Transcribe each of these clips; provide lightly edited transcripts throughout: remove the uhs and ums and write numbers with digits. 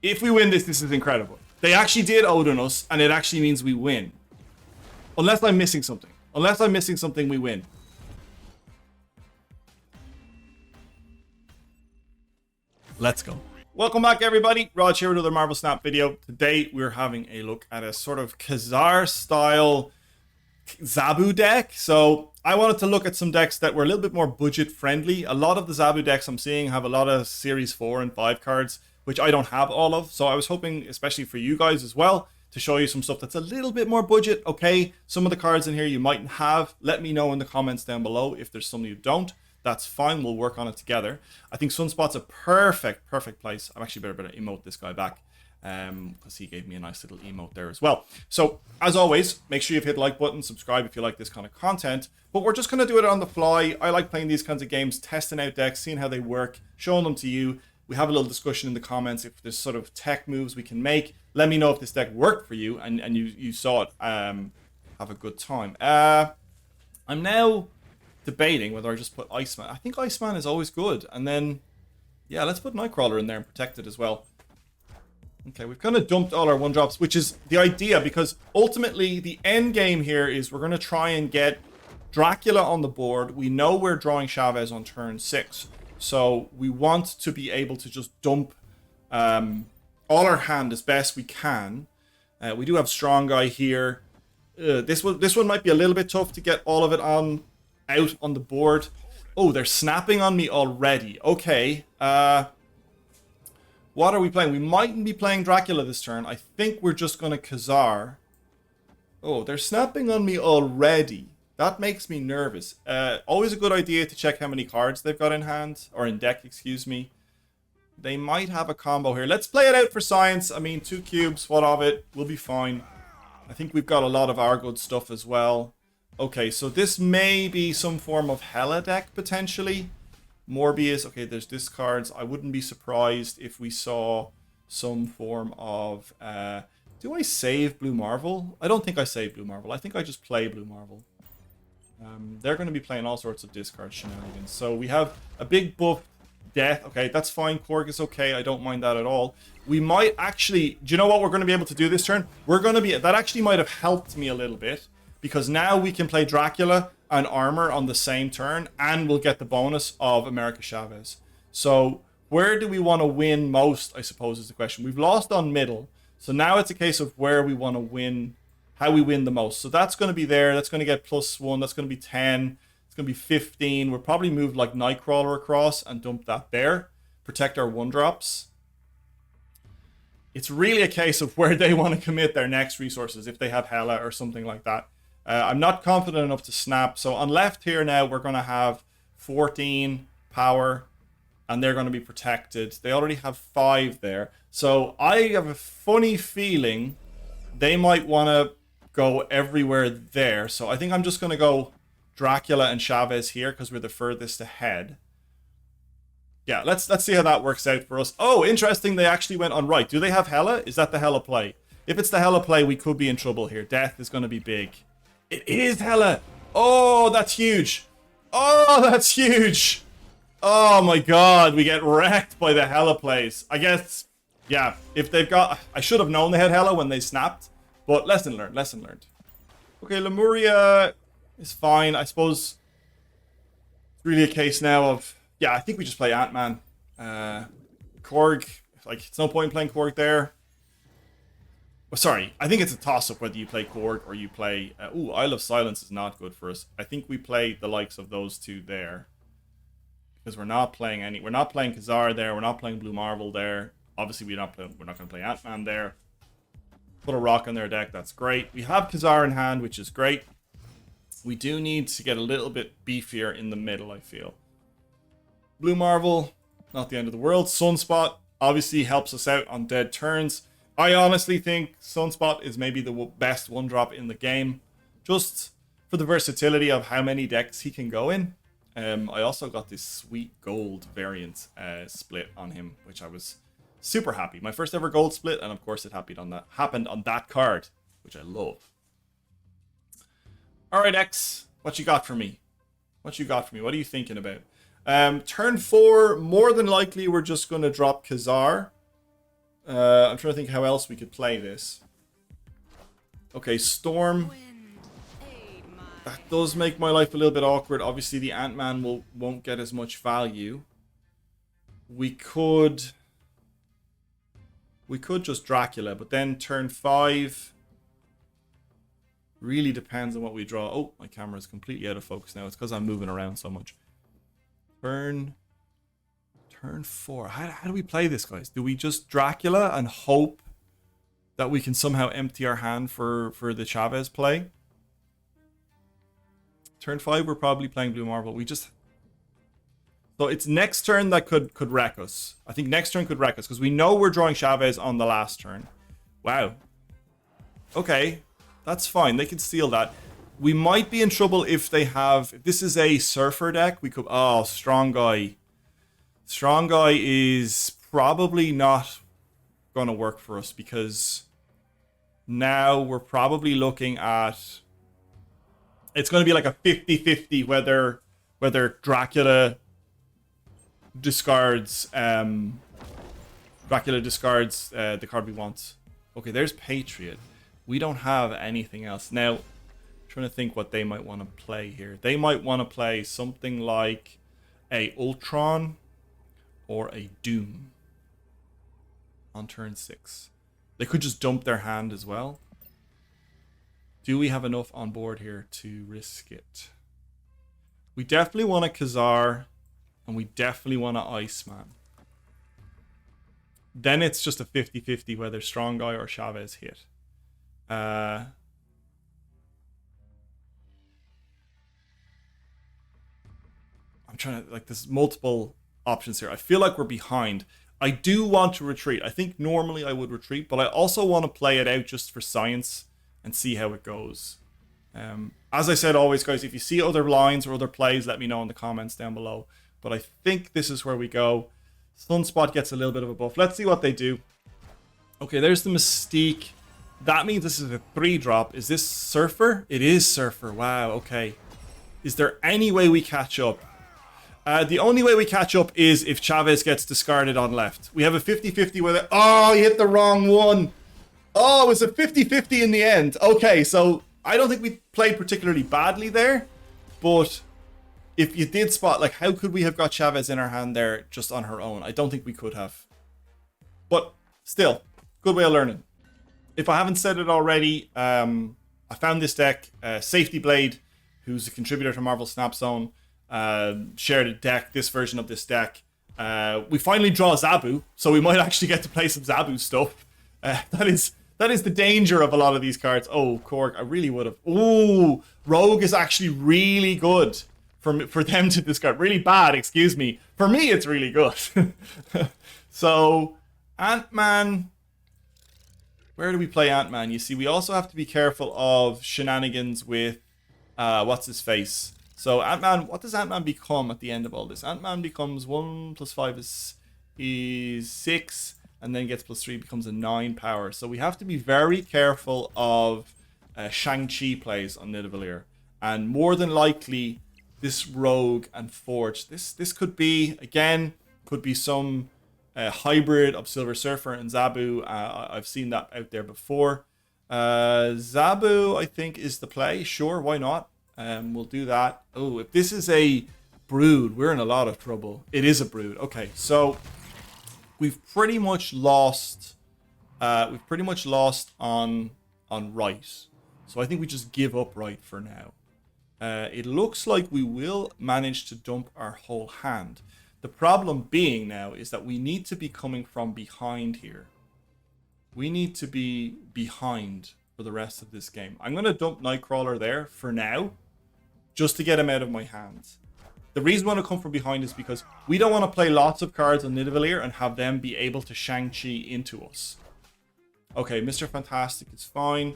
If we win this, this is incredible. They actually did Odin us, and it actually means we win. Unless I'm missing something. Unless I'm missing something, we win. Let's go. Welcome back, everybody. Raj here with another Marvel Snap video. Today, we're having a look at a sort of Khazar-style Zabu deck. So I wanted to look at some decks that were a little bit more budget-friendly. A lot of the Zabu decks I'm seeing have a lot of Series 4 and 5 cards, which I don't have all of. So I was hoping, especially for you guys as well, to show you some stuff that's a little bit more budget. Okay, some of the cards in here you mightn't have. Let me know in the comments down below if there's some you don't. That's fine, we'll work on it together. I think Sunspot's a perfect place. I'm actually better emote this guy back because he gave me a nice little emote there as well. So as always, make sure you've hit the like button, subscribe if you like this kind of content. But we're just going to do it on the fly. I like playing these kinds of games, testing out decks, seeing how they work, showing them to you. We have a little discussion in the comments if there's sort of tech moves we can make. Let me know if this deck worked for you and you saw it. Have a good time. I'm now debating whether I just put Iceman. I think Iceman is always good. And then, yeah, let's put Nightcrawler in there and protect it as well. Okay, we've kind of dumped all our 1-drops, which is the idea, because ultimately the end game here is we're going to try and get Dracula on the board. We know we're drawing Chavez on turn 6. So we want to be able to just dump all our hand as best we can. We do have Strong Guy here. This one might be a little bit tough to get all of it out on the board. Oh, they're snapping on me already. Okay. What are we playing? We mightn't be playing Dracula this turn. I think we're just going to Khazar. Oh, they're snapping on me already. That makes me nervous. Always a good idea to check how many cards they've got in hand. Or in deck, excuse me. They might have a combo here. Let's play it out for science. I mean, 2 cubes, what of it? We'll be fine. I think we've got a lot of our good stuff as well. Okay, so this may be some form of Hela deck, potentially. Morbius. Okay, there's discards. I wouldn't be surprised if we saw some form of... do I save Blue Marvel? I don't think I save Blue Marvel. I think I just play Blue Marvel. They're going to be playing all sorts of discard shenanigans. So we have a big buff death. Okay, that's fine. Korg is okay. I don't mind that at all. We might actually... Do you know what we're going to be able to do this turn? We're going to be... That actually might have helped me a little bit, because now we can play Dracula and Armor on the same turn, and we'll get the bonus of America Chavez. So where do we want to win most, I suppose, is the question. We've lost on middle, so now it's a case of where we want to win, how we win the most. So that's going to be there. That's going to get +1. That's going to be 10. It's going to be 15. We'll probably move like Nightcrawler across and dump that there. Protect our 1-drops. It's really a case of where they want to commit their next resources, if they have Hela or something like that. I'm not confident enough to snap. So on left here now, we're going to have 14 power, and they're going to be protected. They already have 5 there. So I have a funny feeling they might want to go everywhere there. So I think I'm just going to go Dracula and Chavez here because we're the furthest ahead. Yeah, let's see how that works out for us. Oh, interesting. They actually went on right. Do they have Hela? Is that the Hela play? If it's the Hela play, we could be in trouble here. Death is going to be big. It is Hela. Oh, that's huge. Oh, that's huge. Oh my god, we get wrecked by the Hela plays. I guess, yeah, if they've got... I should have known they had Hela when they snapped, but lesson learned, lesson learned. Okay, Lemuria is fine. I suppose it's really a case now of... Yeah, I think we just play Ant-Man. Korg, like, it's no point in playing Korg there. Oh, sorry, I think it's a toss-up whether you play Korg or you play... ooh, Isle of Silence is not good for us. I think we play the likes of those two there. Because we're not playing any... We're not playing Khazar there. We're not playing Blue Marvel there. Obviously, we're not going to play Ant-Man there. Put a rock in their deck. That's great. We have Khazar in hand, which is great. We do need to get a little bit beefier in the middle, I feel. Blue Marvel, not the end of the world. Sunspot obviously helps us out on dead turns. I honestly think Sunspot is maybe the best 1-drop in the game, just for the versatility of how many decks he can go in. I also got this sweet gold variant split on him, which I was super happy. My first ever gold split, and of course it happened on that card, which I love. All right, X, what you got for me? What you got for me? What are you thinking about? Turn 4, more than likely we're just going to drop Khazar. I'm trying to think how else we could play this. Okay, Storm. That does make my life a little bit awkward. Obviously, the Ant-Man won't get as much value. We could just Dracula, but then turn 5 really depends on what we draw. Oh, my camera is completely out of focus now. It's because I'm moving around so much. Turn 4. How do we play this, guys? Do we just Dracula and hope that we can somehow empty our hand for the Chavez play? Turn 5, we're probably playing Blue Marble. So it's next turn that could wreck us. I think next turn could wreck us because we know we're drawing Chavez on the last turn. Wow. Okay, that's fine. They can steal that. We might be in trouble if this is a Surfer deck. We could. Oh, Strong Guy. Strong Guy is probably not going to work for us because now we're probably looking at. It's going to be like a 50-50 whether Dracula discards the card we want. Okay, there's Patriot. We don't have anything else. Now, I'm trying to think what they might want to play here. They might want to play something like a Ultron or a Doom on turn 6. They could just dump their hand as well. Do we have enough on board here to risk it? We definitely want a Khazar, and we definitely want an Iceman. Then it's just a 50-50 whether Strong Guy or Chavez hit. I'm trying to, like, there's multiple options here. I feel like we're behind. I do want to retreat. I think normally I would retreat, but I also want to play it out just for science and see how it goes. As I said always, guys, if you see other lines or other plays, let me know in the comments down below. But I think this is where we go. Sunspot gets a little bit of a buff. Let's see what they do. Okay, there's the Mystique. That means this is a 3-drop. Is this Surfer? It is Surfer. Wow, okay. Is there any way we catch up? The only way we catch up is if Chavez gets discarded on left. We have a 50-50 with it. Oh, you hit the wrong one. Oh, it was a 50-50 in the end. Okay, so I don't think we played particularly badly there. But if you did spot, like, how could we have got Chavez in our hand there just on her own? I don't think we could have. But still, good way of learning. If I haven't said it already, I found this deck. Safety Blade, who's a contributor to Marvel Snap Zone, shared a deck, this version of this deck. We finally draw Zabu, so we might actually get to play some Zabu stuff. That is the danger of a lot of these cards. Oh, Korg, I really would have. Ooh, Rogue is actually really good for them to discard. Really bad, excuse me. For me, it's really good. So, Ant-Man. Where do we play Ant-Man? You see, we also have to be careful of shenanigans with what's his face. So Ant-Man, what does Ant-Man become at the end of all this? Ant-Man becomes 1 + 5 is 6, and then gets +3, becomes a 9 power. So we have to be very careful of Shang-Chi plays on Nidavellir. And more than likely, this Rogue and Forge, this could be, again, could be some hybrid of Silver Surfer and Zabu. I've seen that out there before. Zabu, I think, is the play. Sure, why not? We'll do that. Oh, if this is a Brood, we're in a lot of trouble. It is a Brood. Okay, so we've pretty much lost. On right. So I think we just give up right for now. It looks like we will manage to dump our whole hand. The problem being now is that we need to be coming from behind here. We need to be behind for the rest of this game. I'm going to dump Nightcrawler there for now, just to get him out of my hands. The reason we want to come from behind is because we don't want to play lots of cards on Nidavellir and have them be able to Shang-Chi into us. Okay, Mr. Fantastic is fine.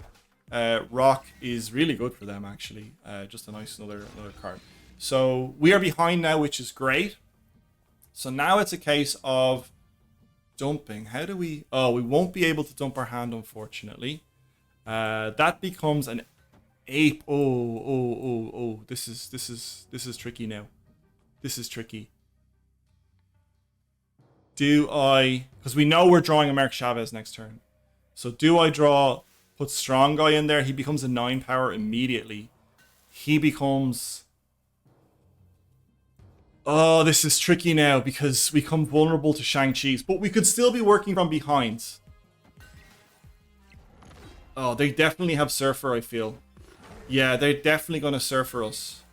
Rock is really good for them, actually. Just a nice another card. So we are behind now, which is great. So now it's a case of dumping. How do we... Oh, we won't be able to dump our hand, unfortunately. That becomes an ape. Oh. This is tricky now. This is tricky. Do I... Because we know we're drawing America Chavez next turn. So do I draw... Put Strong Guy in there. He becomes a 9 power immediately. He becomes... Oh, this is tricky now because we become vulnerable to Shang-Chi's. But we could still be working from behind. Oh, they definitely have Surfer, I feel. Yeah, they're definitely going to Surfer us.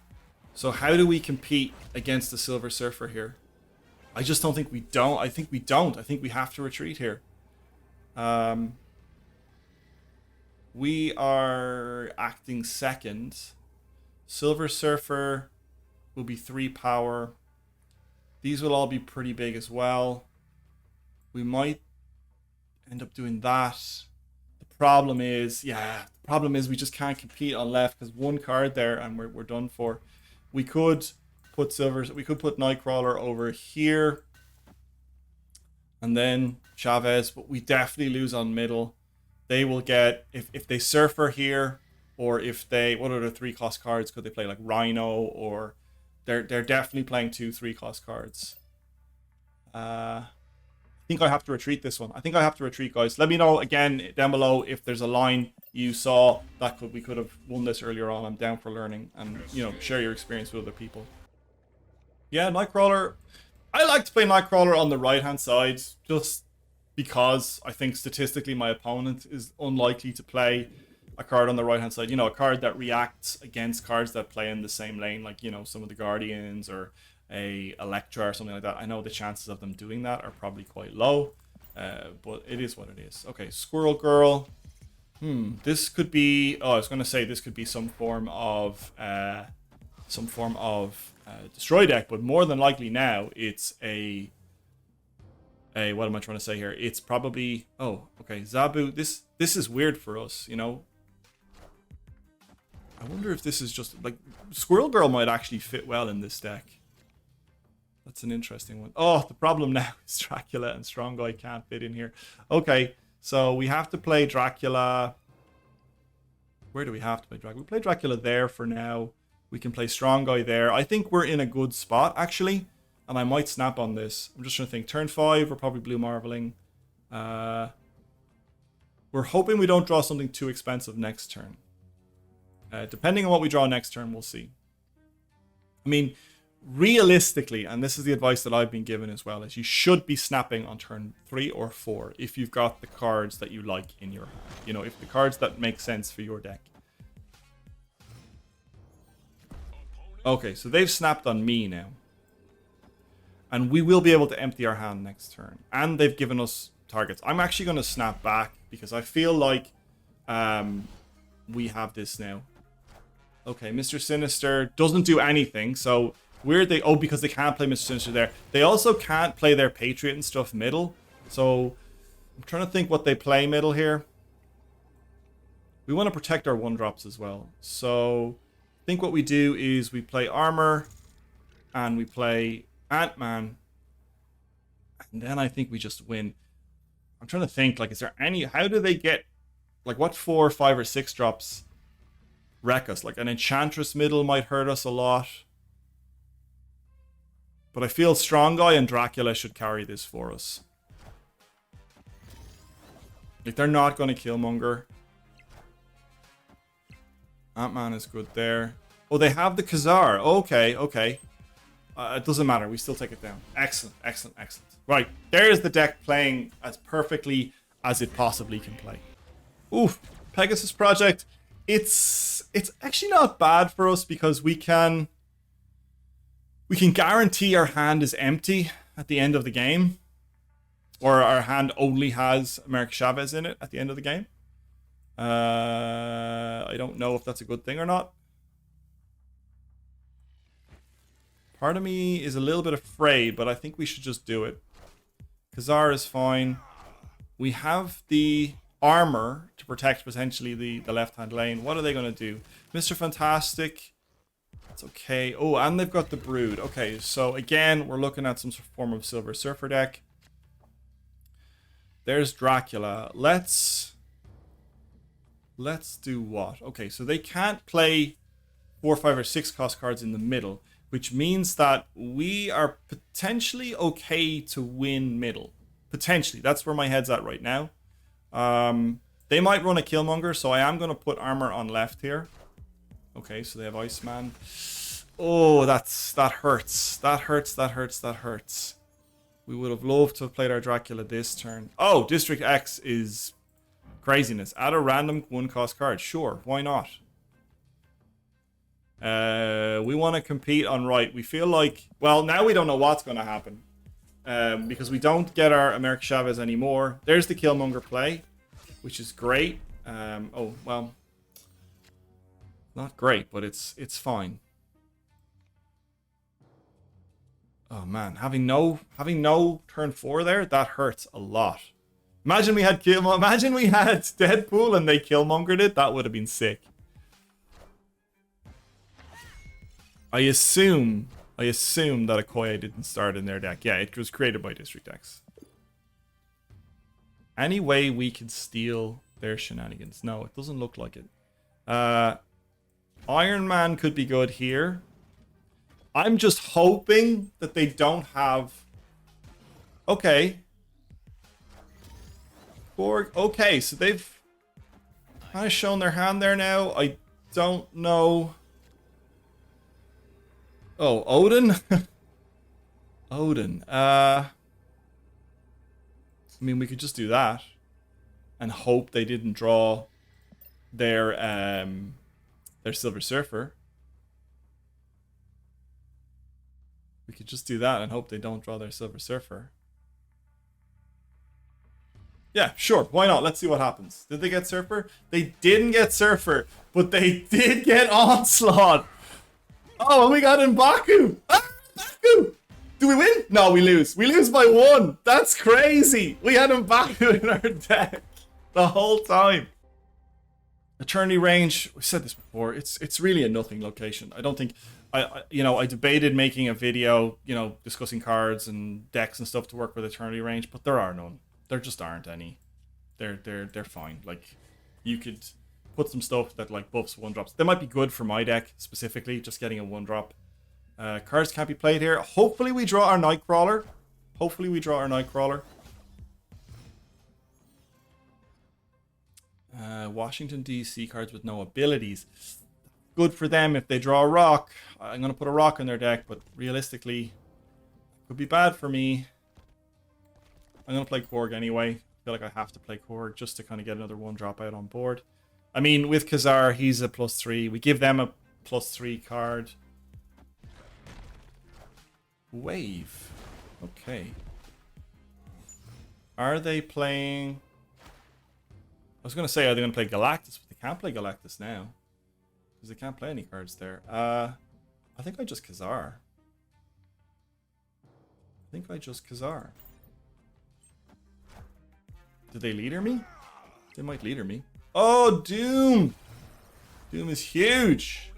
So how do we compete against the Silver Surfer here? I just don't think we don't. I think we don't. I think we have to retreat here. We are acting second. Silver Surfer will be 3 power. These will all be pretty big as well. We might end up doing that. The problem is we just can't compete on left because 1 card there and we're done for. We could put Nightcrawler over here and then Chavez, but we definitely lose on middle. They will get, if they Surfer here, or if they, what are the 3-cost cards? Could they play like Rhino, or they're definitely playing 2 3-cost cards. I think I have to retreat this one. I think I have to retreat, guys. Let me know again down below if there's a line you saw that we could have won this earlier on. I'm down for learning and, you know, share your experience with other people. Yeah, Nightcrawler. I like to play Nightcrawler on the right-hand side just because I think statistically my opponent is unlikely to play a card on the right-hand side. You know, a card that reacts against cards that play in the same lane, like, you know, some of the Guardians or a Electra or something like that. I know the chances of them doing that are probably quite low, but it is what it is. Okay, Squirrel Girl. This could be... Oh, I was going to say this could be some form of destroy deck, but more than likely now it's a what am I trying to say here? It's probably... Oh, okay, Zabu. This is weird for us, you know. I wonder if this is just... Like, Squirrel Girl might actually fit well in this deck. That's an interesting one. Oh, the problem now is Dracula and Strong Guy can't fit in here. Okay, so we have to play Dracula. Where do we have to play Dracula? We play Dracula there for now. We can play Strong Guy there. I think we're in a good spot, actually. And I might snap on this. I'm just trying to think. Turn 5, we're probably Blue Marveling. We're hoping we don't draw something too expensive next turn. Depending on what we draw next turn, we'll see. I mean... Realistically, and this is the advice that I've been given as well, is you should be snapping on turn 3 or 4 if you've got the cards that you like in your hand. You know, if the cards that make sense for your deck. Okay, so they've snapped on me now. And we will be able to empty our hand next turn. And they've given us targets. I'm actually going to snap back because I feel like we have this now. Okay, Mr. Sinister doesn't do anything, so... Weird they... Oh, because they can't play Mr. Sinister there. They also can't play their Patriot and stuff middle. So, I'm trying to think what they play middle here. We want to protect our 1-drops as well. So, I think what we do is we play Armor. And we play Ant-Man. And then I think we just win. I'm trying to think, like, is there any... How do they get... Like, what 4, 5, or 6 drops wreck us? Like, an Enchantress middle might hurt us a lot. But I feel Strong Guy and Dracula should carry this for us. Like, they're not going to Killmonger. Ant-Man is good there. Oh, they have the Khazar. Okay, okay. It doesn't matter. We still take it down. Excellent, excellent, excellent. Right, there's the deck playing as perfectly as it possibly can play. Oof, Pegasus Project. It's actually not bad for us because we can guarantee our hand is empty at the end of the game. Or our hand only has America Chavez in it at the end of the game. I don't know if that's a good thing or not. Part of me is a little bit afraid, but I think we should just do it. Khazar is fine. We have the armor to protect potentially the left-hand lane. What are they going to do? Mr. Fantastic... It's okay. Oh, and they've got the Brood. Okay, so again, we're looking at some form of Silver Surfer deck. There's Dracula. Let's do what? Okay, so they can't play 4, 5, or 6 cost cards in the middle. which means that we are potentially okay to win middle. Potentially. That's where my head's at right now. They might run a Killmonger, so I am going to put armor on left here. Okay, so they have Iceman. Oh, that hurts. That hurts. We would have loved to have played our Dracula this turn. Oh, District X is craziness. Add a random 1-cost card. Sure, why not? We want to compete on right. We feel like... Well, now we don't know what's going to happen. Because we don't get our America Chavez anymore. There's the Killmonger play, which is great. Oh, well... Not great, but it's fine. Oh man, having no turn 4 there, that hurts a lot. Imagine we had Deadpool and they Killmongered it. That would have been sick. I assume that Okoye didn't start in their deck. Yeah, it was created by District X. Any way we could steal their shenanigans? No, it doesn't look like it. Iron Man could be good here. I'm just hoping that they don't have... Okay. Borg. Okay, so they've kind of shown their hand there now. I don't know... Oh, Odin? Odin. I mean, we could just do that. And hope they didn't draw their Silver Surfer. We could just do that and hope they don't draw their Silver Surfer. Yeah, sure. Why not? Let's see what happens. Did they get Surfer? They didn't get Surfer, but they did get Onslaught. Oh, and we got M'Baku. Ah, M'Baku. Do we win? No, we lose. We lose by 1. That's crazy. We had M'Baku in our deck the whole time. Eternity Range, we said this before, it's really a nothing location. I don't think, I debated making a video, discussing cards and decks and stuff to work with Eternity Range, but there are none. There just aren't any. They're fine. Like, you could put some stuff that like buffs 1-drops. They might be good for my deck specifically, just getting a 1-drop. Cards can't be played here. Hopefully we draw our Nightcrawler. Washington DC cards with no abilities. Good for them if they draw a rock. I'm going to put a rock in their deck, but realistically, it could be bad for me. I'm going to play Korg anyway. I feel like I have to play Korg just to kind of get another 1-drop out on board. I mean, with Khazar, he's a +3. We give them a +3 card. Wave. Okay. Are they playing... I was going to say, are they going to play Galactus? But they can't play Galactus now. Because they can't play any cards there. I think I just Khazar. Did they leader me? They might leader me. Oh, Doom! Doom is huge!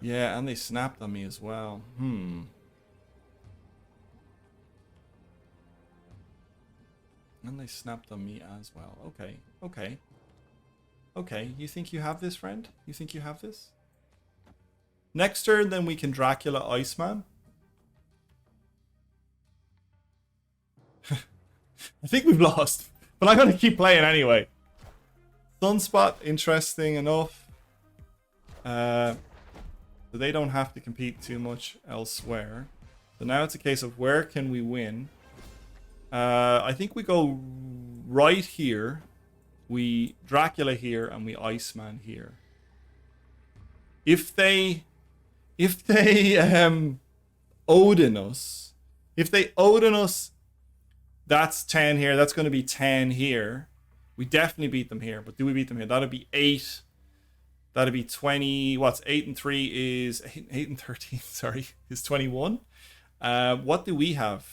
Yeah, and they snapped on me as well. And they snapped on me as well. Okay, you think you have this, friend? You think you have this? Next turn, then we can Dracula Iceman. I think we've lost, but I'm going to keep playing anyway. Sunspot, interesting enough. So they don't have to compete too much elsewhere. So now it's a case of where can we win? I think we go right here. We Dracula here and we Iceman here. If they Odin us, that's 10 here. That's going to be 10 here. We definitely beat them here. But do we beat them here? That'd be 8. That'd be 20. What's 8 and 3 is 8 and 13. Sorry, is 21. What do we have?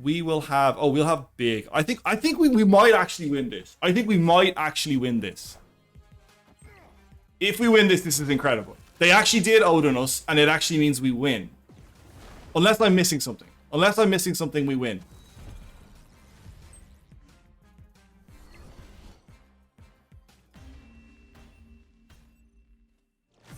We will have. Oh, we'll have big. I think we might actually win this. If we win this, this is incredible. They actually did Odin us, and it actually means we win. Unless I'm missing something. We win.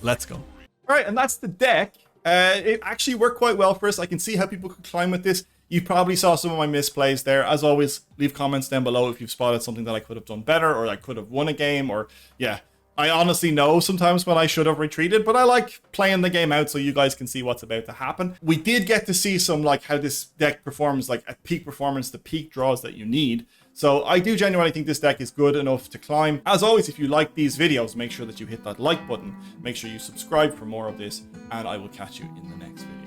Let's go. All right, and that's the deck. It actually worked quite well for us. I can see how people could climb with this. You probably saw some of my misplays there. As always, leave comments down below if you've spotted something that I could have done better, or I could have won a game, or yeah. I honestly know sometimes when I should have retreated, but I like playing the game out so you guys can see what's about to happen. We did get to see some like how this deck performs, like at peak performance, the peak draws that you need. So I do genuinely think this deck is good enough to climb. As always, if you like these videos, make sure that you hit that like button. Make sure you subscribe for more of this, and I will catch you in the next video.